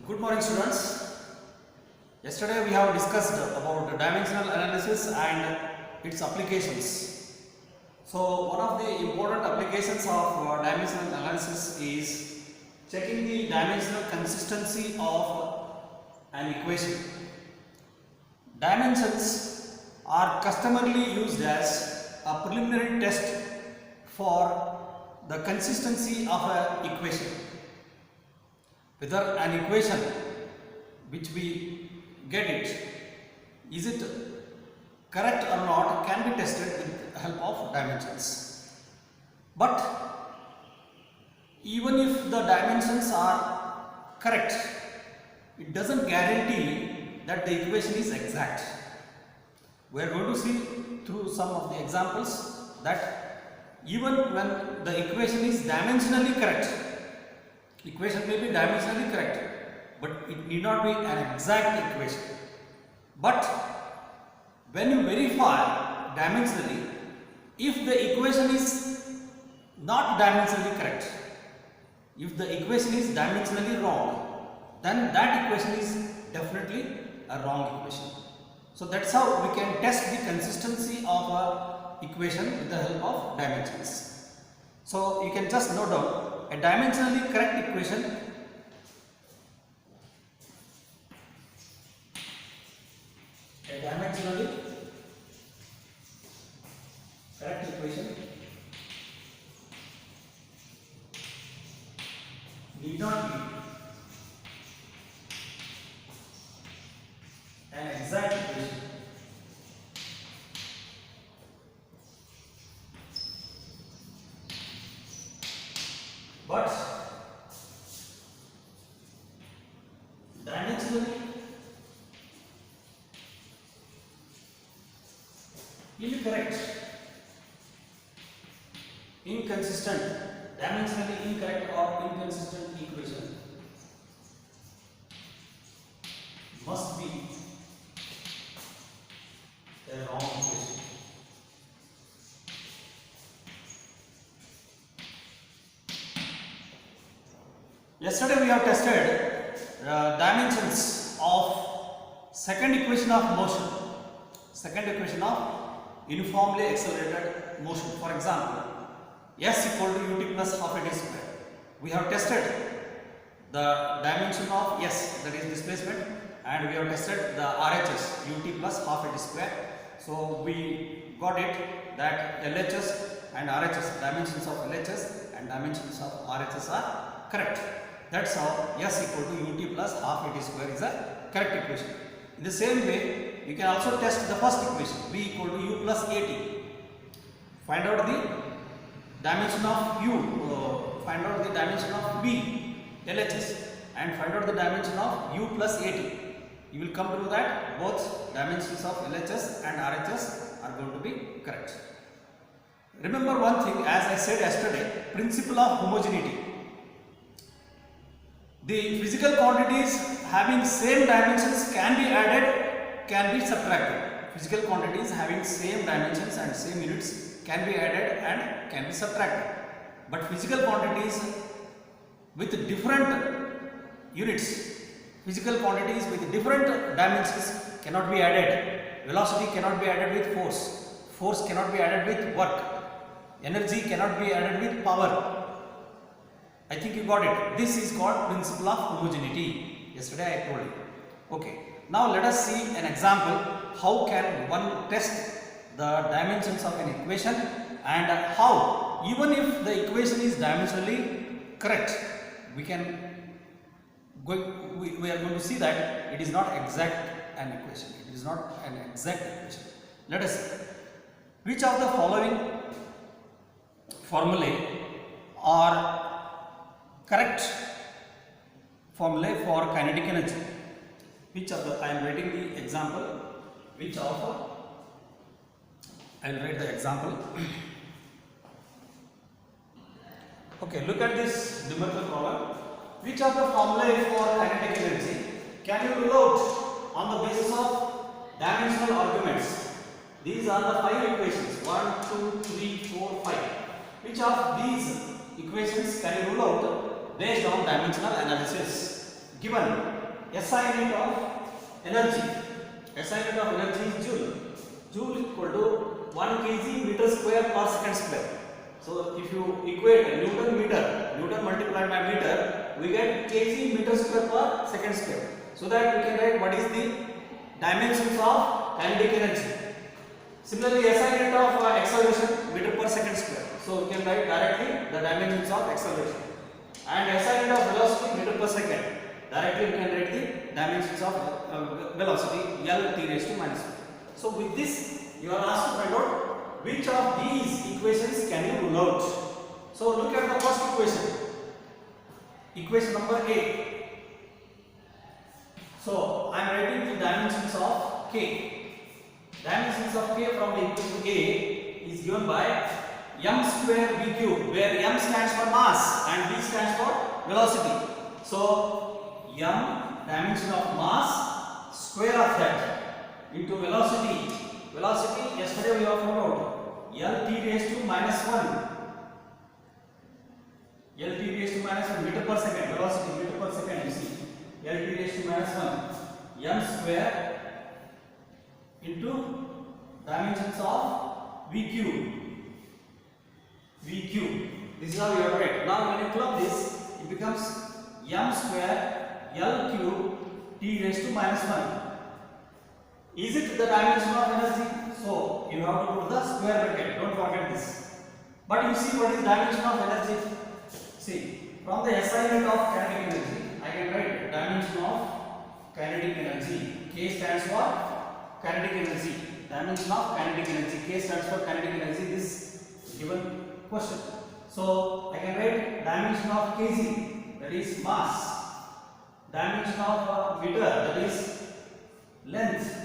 Good morning, students. Yesterday we have discussed about dimensional analysis and its applications. So one of the important applications of dimensional analysis is checking the dimensional consistency of an equation. Dimensions are customarily used as a preliminary test for the consistency of an equation. Whether an equation which we get is it correct or not can be tested with the help of dimensions. But even if the dimensions are correct, it doesn't guarantee that the equation is exact. We are going to see through some of the examples that even when the equation is dimensionally correct, equation may be dimensionally correct, but it need not be an exact equation. But when you verify dimensionally, if the equation is not dimensionally correct, if the equation is dimensionally wrong, then that equation is definitely a wrong equation. So that's how we can test the consistency of a equation with the help of dimensions. So you can just note down a dimensionally correct equation need not be an exact equation. But dimensionally incorrect, inconsistent, dimensionally incorrect or inconsistent equation must be a wrong equation. Yesterday we have tested dimensions of second equation of motion, second equation of uniformly accelerated motion. For example, s equal to ut plus half a t square. We have tested the dimension of s, that is displacement, and we have tested the RHS ut plus half a t square. So we got it that LHS and RHS, dimensions of LHS and dimensions of RHS are correct. That's how s equal to ut plus half a t square is a correct equation. In the same way, we can also test the first equation, v equal to u plus at. Find out the dimension of u, find out the dimension of v, LHS, and find out the dimension of u plus at. You will come to know that both dimensions of LHS and RHS are going to be correct. Remember one thing, as I said yesterday, principle of homogeneity. The physical quantities having same dimensions can be added, can be subtracted. Physical quantities having same dimensions and same units can be added and can be subtracted. But physical quantities with different units, physical quantities with different dimensions cannot be added. Velocity cannot be added with force. Force cannot be added with work. Energy cannot be added with power. I think you got it. This is called principle of homogeneity. Yesterday I told you. Okay. Now let us see an example. How can one test the dimensions of an equation, and how, even if the equation is dimensionally correct, we are going to see that it is not exact an equation. It is not an exact equation. Let us see. Which of the following formulae are correct formulae for kinetic energy? Which of the, I am writing the example, which of, I will write the example. Okay, look at this numerical problem. Which of the formulae for kinetic energy can you rule out on the basis of dimensional arguments? These are the 5 equations, 1, 2, 3, 4, 5. Which of these equations can you rule out based on dimensional analysis? given SI unit of energy. SI unit of energy is joule. Joule equal to 1 kg meter square per second square. So if you equate Newton meter, Newton multiplied by meter, we get kg meter square per second square. So that we can write what is the dimensions of kinetic energy. Similarly, SI unit of acceleration meter per second square. So we can write directly the dimensions of acceleration. And SI unit of velocity meter per second. Directly we can write the dimensions of velocity L t raised to minus 1. So with this you are asked to find out which of these equations can you rule out. So look at the first equation. Equation number A. So I am writing the dimensions of K. Dimensions of K from the equation A is given by m square v cube, where m stands for mass and v stands for velocity. So m dimension of mass square of that into velocity. Velocity yesterday we have found out L t raised to minus 1. L t raised to minus 1 meter per second. Velocity meter per second. You see L t raised to minus 1 m square into dimensions of v cube. V cube. This is how you have to write. Now when you club this, it becomes m square L cube t raised to minus 1. Is it the dimension of energy? So you have to put the square bracket. Don't forget this. But you see what is dimension of energy? See, from the SI unit of kinetic energy, I can write dimension of kinetic energy. K stands for kinetic energy. Dimension of kinetic energy. K stands for kinetic energy. This given question. So I can write dimension of kg, that is mass. Dimension of meter, that is length,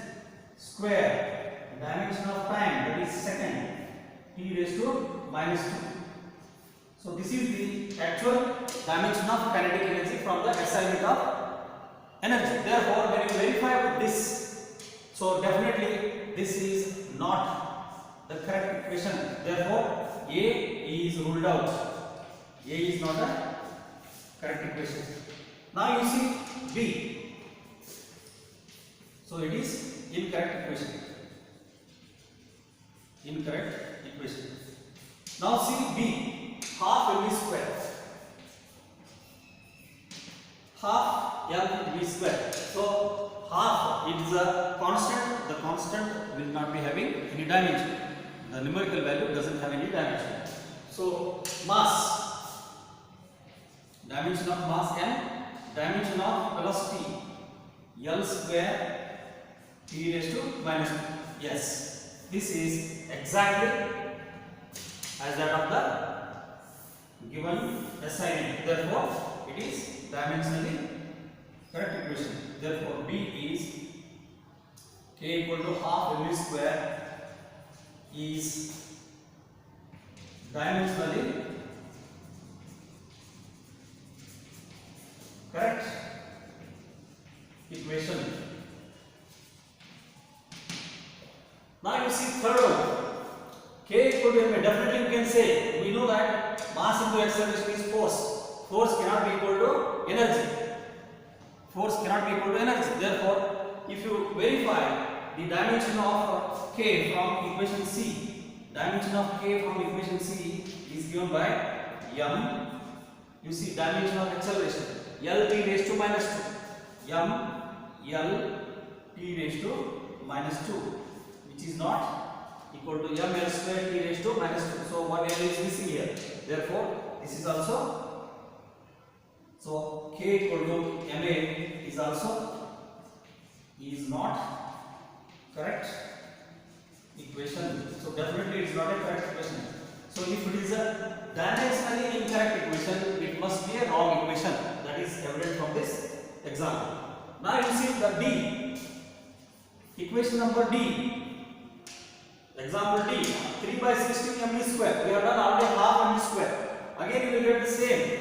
square. Dimension of time, that is second, t raised to minus 2. So this is the actual dimension of kinetic energy from the SI unit of energy. Therefore when you verify with this, so definitely this is not the correct equation. Therefore A is ruled out. A is not the correct equation. Now you see B. So it is incorrect equation. Incorrect equation. Now see B. Half mv square. Half mv square. So half, it is a constant. The constant will not be having any dimension. The numerical value doesn't have any dimension. So mass, dimension of mass m, dimension of velocity L square t raised to minus 2. Yes, this is exactly as that of the given SI unit. Therefore it is dimensionally correct equation. Therefore B is K equal to half mv square is dimensionally correct equation. Now you see third one. K equal to mv. Definitely you can say, we know that mass into acceleration is force. Force cannot be equal to energy. Force cannot be equal to energy. Therefore, if you verify the dimension of K from equation C, dimension of K from equation C is given by m. You see dimension of acceleration L t raised to minus 2. M L t raised to minus 2, which is not equal to m L square t raised to minus 2. So one L is missing here. Therefore, this is also, so K equal to ma is also is not correct equation. So definitely it is not a correct equation. So if it is a dimensionally incorrect equation, it must be a wrong equation. That is evident from this example. Now you see the D. Equation number D. Example D. 3 by 16 mv square. We have done already half mv square. Again you will get the same.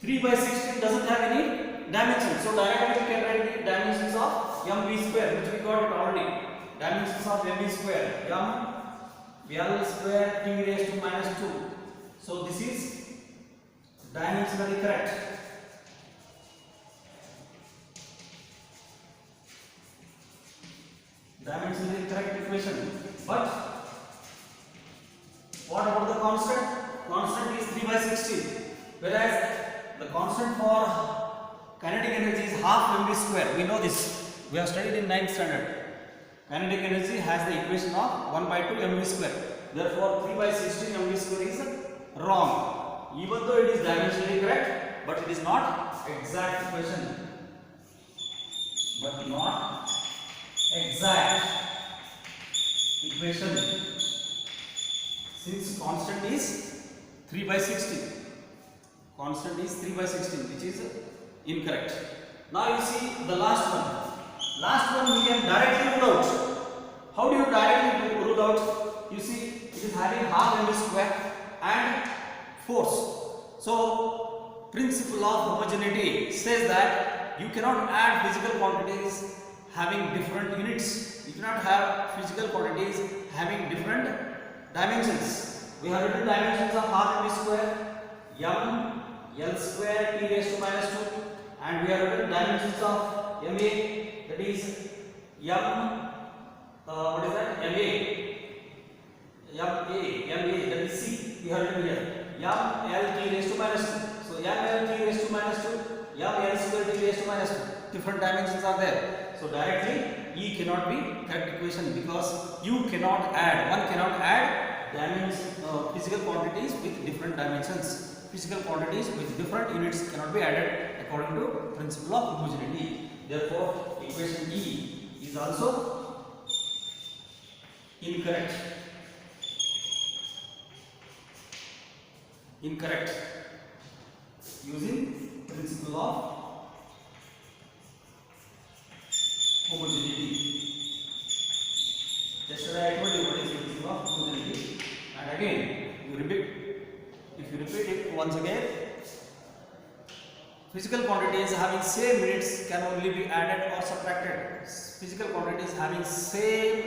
3 by 16 doesn't have any dimension. So directly we can write the dimensions of mv square, which we got it already. Dimensions of mv square. M L square t raised to minus 2. So this is dimensionally correct. Dimensionally correct equation. But what about the constant? Constant is 3 by 16, whereas the constant for kinetic energy is half mv square. We know this. We have studied in 9th standard. Kinetic energy has the equation of 1 by 2 mv square. Therefore, 3 by 16 mv square is wrong. Even though it is dimensionally correct, but it is not exact equation. But not exact equation. Since constant is 3 by 16. Constant is 3 by 16, which is incorrect. Now you see the last one. Last one we can directly rule out. How do you directly rule out? You see, it is having half mv square and force. So, principle of homogeneity says that you cannot add physical quantities having different units. You cannot have physical quantities having different dimensions. We have written dimensions of half mv square, m, l square, t raised to minus 2, and we have written dimensions of ma, that is m, what is that? ma, that is c. We have written here m l t raised to minus 2. So m l t raised to minus 2, m l square t raised to minus 2. Different dimensions are there. So directly E cannot be correct equation because you cannot add. One cannot add physical quantities with different dimensions. Physical quantities with different units cannot be added according to principle of homogeneity. Therefore, equation E is also incorrect. Incorrect. Using principle of homogeneity. Yesterday I told you what is the principle of homogeneity, and again you repeat. If you repeat it once again, physical quantities having same units can only be added or subtracted. Physical quantities having same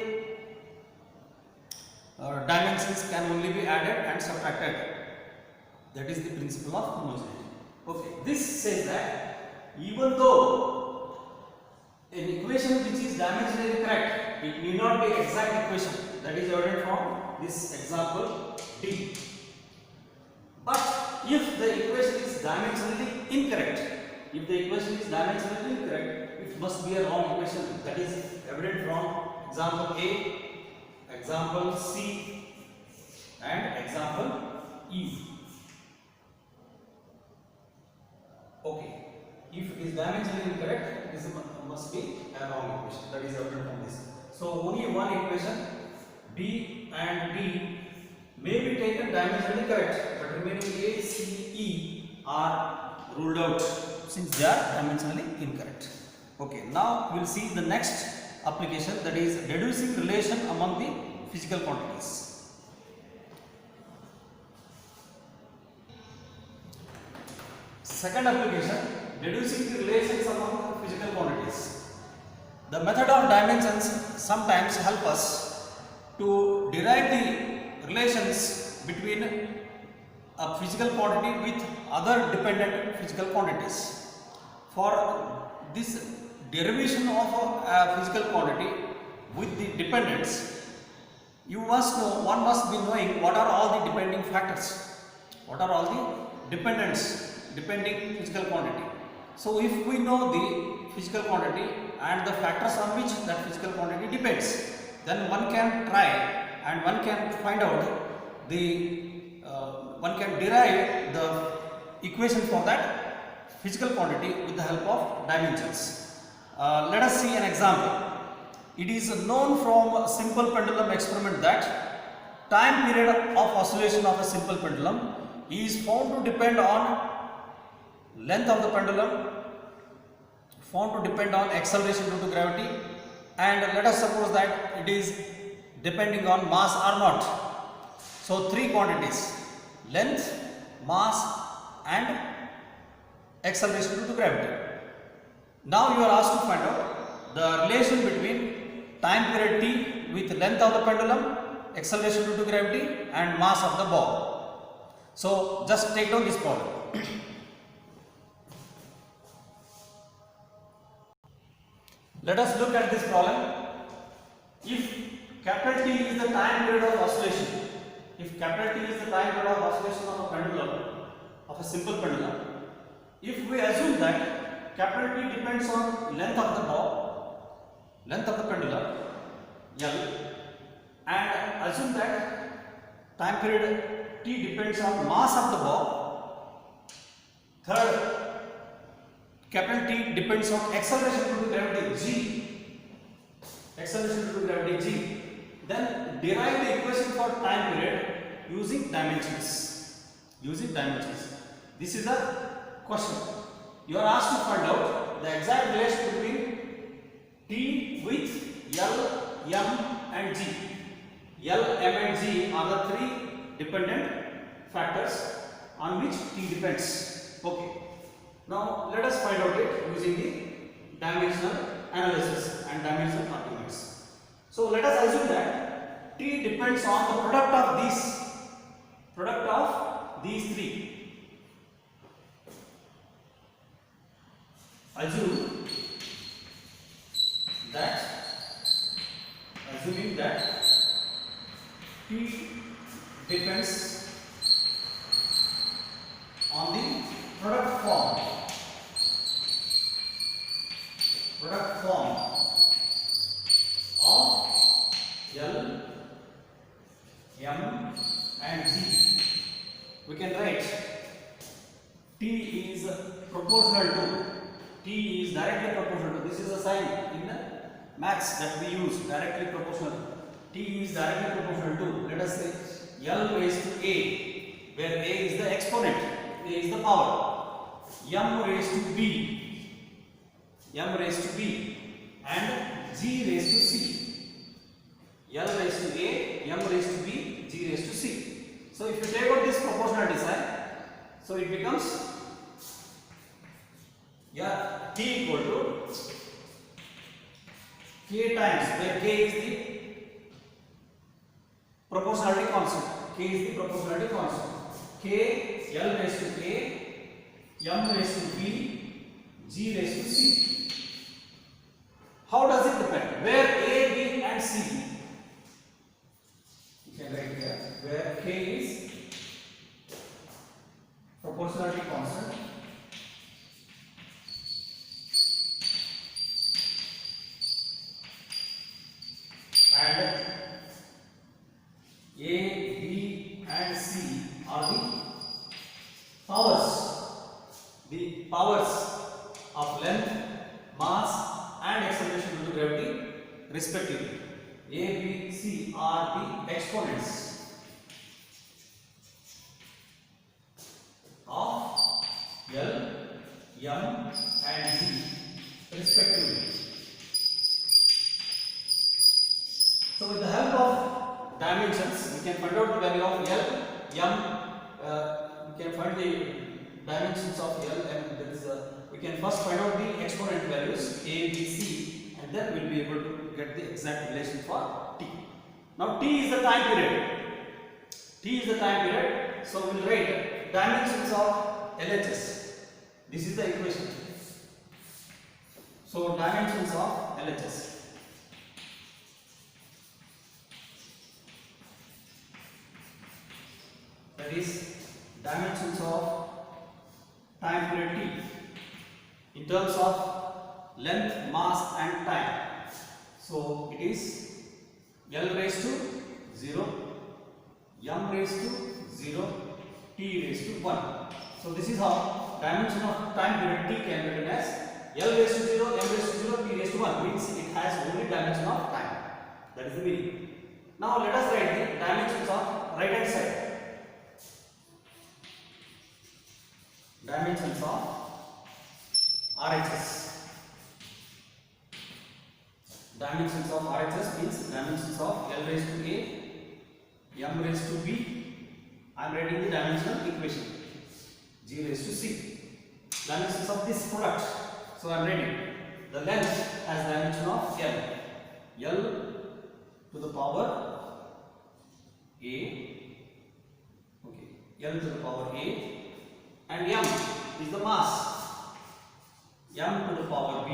dimensions can only be added and subtracted. That is the principle of homogeneity. Okay, this says that even though an equation which is dimensionally correct, it need not be exact equation. That is evident from this example D. But if the equation is dimensionally incorrect, it must be a wrong equation. That is evident from example A, example C, and example E. Okay, if it is dimensionally incorrect, this must be a wrong equation. That is evident from this. So only one equation B and D may be taken dimensionally correct, but remaining A, C, E are ruled out since they are dimensionally incorrect. Okay, now we will see the next application, that is deducing relation among the physical quantities. Second application, deducing the relations among physical quantities. The method of dimensions sometimes help us to derive the relations between a physical quantity with other dependent physical quantities. For this derivation of a physical quantity with the dependents, one must be knowing what are all the depending factors, what are all the dependents depending physical quantity. So if we know the physical quantity and the factors on which that physical quantity depends, then one can try and one can find out one can derive the equation for that physical quantity with the help of dimensions. Let us see an example. It is known from a simple pendulum experiment that time period of oscillation of a simple pendulum is found to depend on length of the pendulum, found to depend on acceleration due to gravity, and let us suppose that it is depending on mass or not. So three quantities: length, mass, and acceleration due to gravity. Now you are asked to find out the relation between time period t with length of the pendulum, acceleration due to gravity, and mass of the ball. So just take down this problem. Let us look at this problem. If capital T is the time period of oscillation, if capital T is the time period of oscillation of a pendulum, of a simple pendulum, if we assume that capital T depends on length of the bob, length of the pendulum L, and assume that time period T depends on mass of the bob. Third, capital T depends on acceleration due to gravity G. Acceleration due to gravity G. Then derive the equation for time period using dimensions. Using dimensions. This is a question. You are asked to find out the exact relation between T with L, M, and G. L, M, and G are the three dependent factors on which T depends. Okay. Now let us find out it using the dimensional analysis and dimensional arguments. So let us assume that T depends on the product of these three. Assuming that T depends on the product form of L, M, and G. We can write T is proportional to, T is directly proportional to, this is a sign in maths that we use, directly proportional. T is directly proportional to, let us say L raised to A, where A is the exponent, A is the power, M raised to B, and G raised to C. L raised to A, M raised to B, G raised to C. So if you take out this proportionality sign, so it becomes T equal to K times, where K is the proportionality constant. K is the proportionality constant. K, L raised to A, M raised to B, G raised to C. How does it depend? Where A, B, and C, you can write here, where K is proportionality constant and A, B, and C are the powers of length, mass, and acceleration due to gravity respectively. A, B, C are the exponents of L, M, and G respectively. So with the help of dimensions, we can find out the value of L, M, we can find the dimensions of L, and there is we can first find out the exponent values A, B, C, and then we will be able to get the exact relation for T. Now T is the time period. T is the time period, so we will write dimensions of LHS. This is the equation. So dimensions of LHS. That is dimensions of time period T in terms of length, mass, and time. So it is L raised to 0, M raised to 0, T raised to 1. So this is how dimension of time period T can be written as L raised to 0, M raised to 0, T raised to 1, means it has only dimension of time. That is the meaning. Now let us write the dimensions of right hand side. Dimensions of RHS. Dimensions of RHS means dimensions of L raised to A, M raised to B. I am writing the dimensional equation. G raised to C. Dimensions of this product. So I am writing the length as dimension of L. L to the power A. Okay. L to the power A. and m is the mass, m to the power b,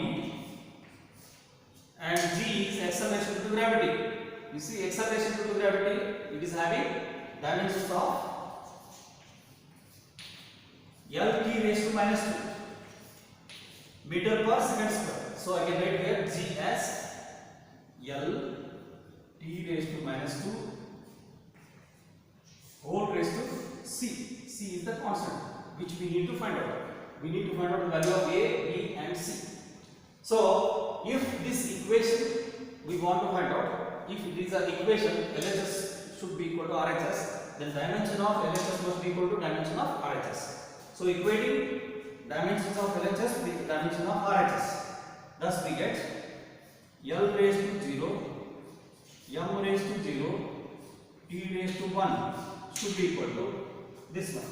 and g is acceleration due to gravity. You see, acceleration due to gravity, it is having dimensions of Lt raised to minus 2 meter per second square. So I can write here g as Lt raised to minus 2 whole raised to c. C is the constant which we need to find out. We need to find out the value of a, b and c. So if this equation we want to find out, if it is an equation LHS should be equal to RHS, then dimension of LHS must be equal to dimension of RHS. So equating dimensions of LHS with dimension of RHS, thus we get L raised to 0, m raised to 0, t raised to 1 should be equal to this one.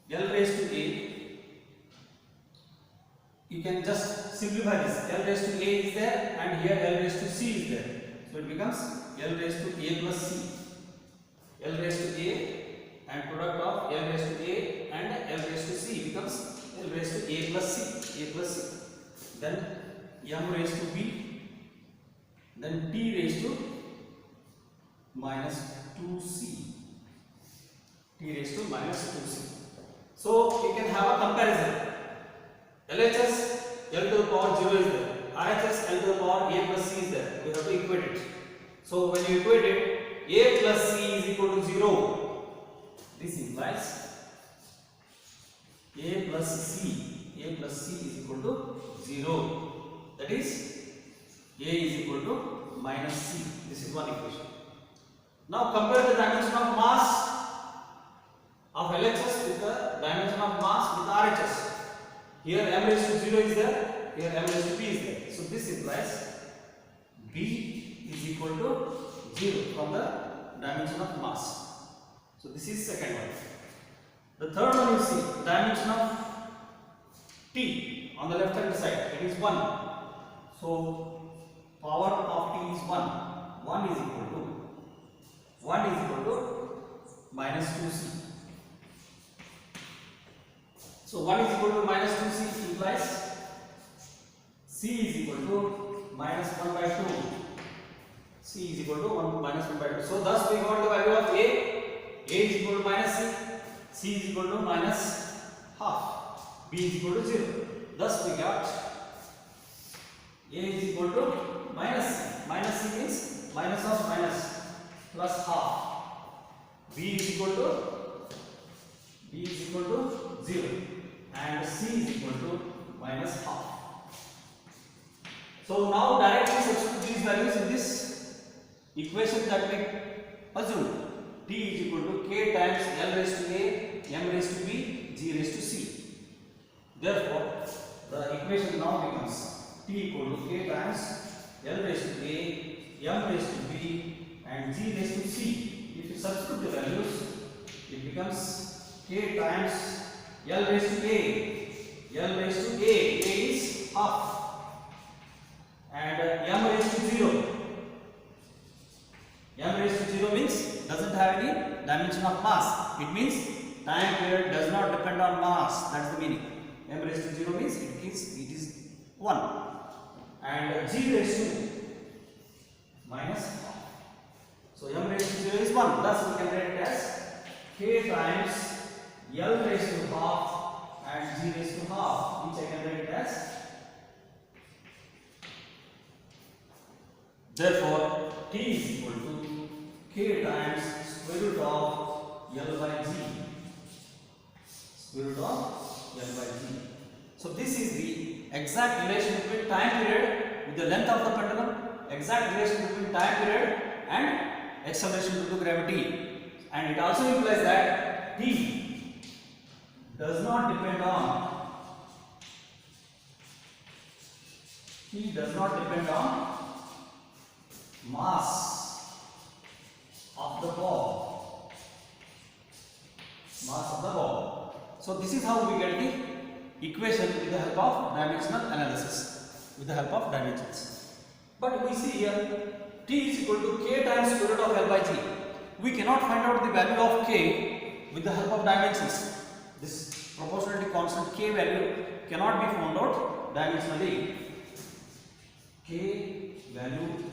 L raised to a, you can just simplify this. L raised to a is there and here L raised to c is there. So it becomes L raised to a plus c. L raised to a and product of L raised to a and L raised to c becomes L raised to a plus c. Then m raised to b, then t raised to minus 2c. T raised to minus 2c. So you can have a comparison. LHS L to the power 0 is there. RHS L to the power a plus c is there. We have to equate it. So when you equate it, a plus c is equal to 0. This implies a plus c is equal to 0. That is a is equal to minus c. This is one equation. Now compare the dimension of mass of LHS with the dimension of mass with RHS. Here m raised to 0 is there, here m raised to b is there. So this implies b is equal to 0 from the dimension of mass. So this is second one. The third one you see, dimension of t on the left hand side, it is 1. So power of t is 1. 1 is equal to minus 2c. So 1 is equal to minus 2c implies c is equal to minus 1 by 2. C is equal to 1 minus 1 by 2. So thus we got the value of a is equal to minus c is equal to minus half, b is equal to 0. Thus we got a is equal to minus c. Minus c means minus of minus plus half. b is equal to 0 and c is equal to minus half. So now directly substitute these values in this equation that we assumed. T is equal to k times L raised to a, m raised to b, g raised to c. Therefore, the equation now becomes T equal to k times L raised to a, m raised to b, and g raised to c. If you substitute the values, it becomes k times L raised to a. L raised to a is half, and m raised to 0. M raised to 0 means doesn't have any dimension of mass. It means time period does not depend on mass. That's the meaning. M raised to 0 means it is 1. And g raised to minus half. So m raised to 0 is 1. Thus we can write it as k times L raised to half and g raised to half, which I can write it as. Therefore, t is equal to k times square root of L by g. Square root of L by g. So this is the exact relation between time period with the length of the pendulum, exact relation between time period and acceleration due to gravity. And it also implies that t does not depend on mass of the ball. So this is how we get the equation with the help of dimensional analysis, with the help of dimensions. But we see here t is equal to k times square root of L by g. We cannot find out the value of k with the help of dimensions. This proportionality constant K value cannot be found out dimensionally. K value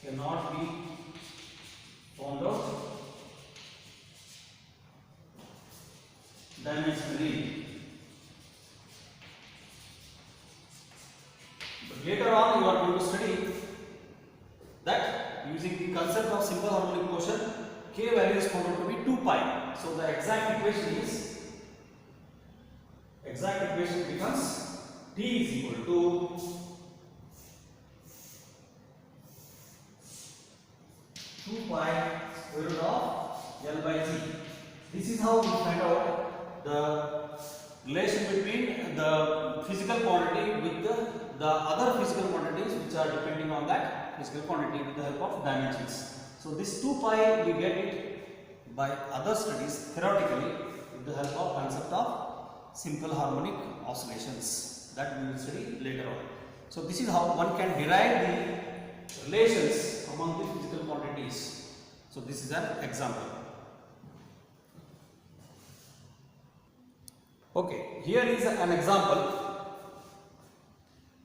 cannot be found out dimensionally. But later on you are going to study that using the concept of simple harmonic motion, K value is found out to be 2 pi. So the exact equation becomes T is equal to 2 pi square root of L by G. This is how we find out the relation between the physical quantity with the other physical quantities which are depending on that physical quantity with the help of dimensions. So this 2 pi we get it by other studies theoretically with the help of concept of simple harmonic oscillations that we will study later on. So this is how one can derive the relations among the physical quantities. So this is an example. Okay, here is an example.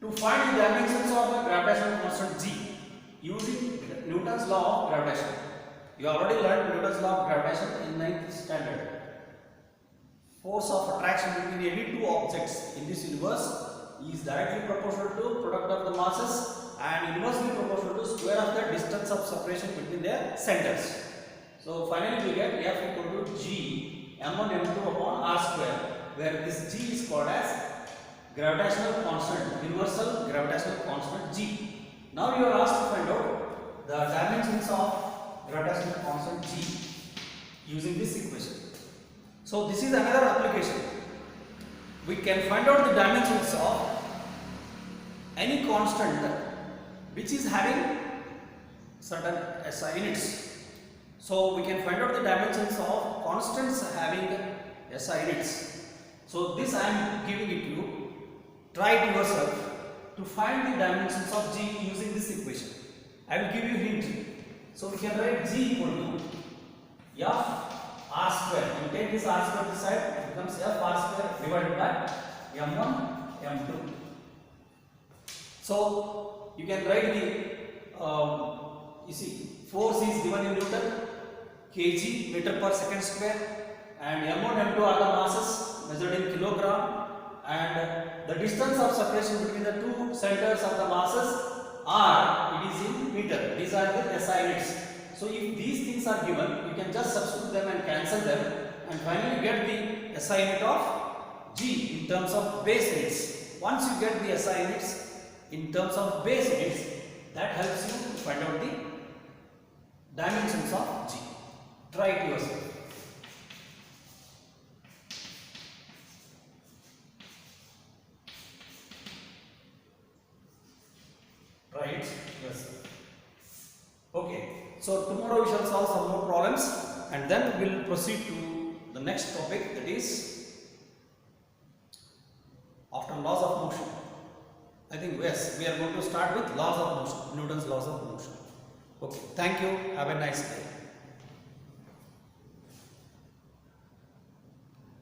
To find the dimensions of the gravitational constant G using Newton's law of gravitation. You already learned Newton's law of gravitation in 9th standard. Force of attraction between any two objects in this universe is directly proportional to product of the masses and inversely proportional to square of the distance of separation between their centers. So finally we get F equal to G m1 m2 upon r square, where this G is called as gravitational constant, universal gravitational constant G. Now you are asked to find out the dimensions of gravitational constant G using this equation. So this is another application. We can find out the dimensions of any constant which is having certain SI units. So we can find out the dimensions of constants having SI units. So this I am giving it to you. Try it yourself to find the dimensions of G using this equation. I will give you a hint. So we can write G equal to F r square. You take this r square this side, it becomes F r square divided by m1 m2. So you can write the you see force is given in Newton, kg meter per second square, and m1 m2 are the masses measured in kilogram, and the distance of separation between the two centers of the masses r, it is in meter. These are the SI units. So if these things are given, you can just substitute them and cancel them, and finally get the SI unit of G in terms of base units. Once you get the SI units in terms of base units, that helps you to find out the dimensions of G. Try it yourself. Right? Yes. Okay. So tomorrow we shall solve some more problems, and then we will proceed to the next topic, that is after laws of motion. I think yes, we are going to start with laws of motion, Newton's laws of motion. Okay. Thank you. Have a nice day.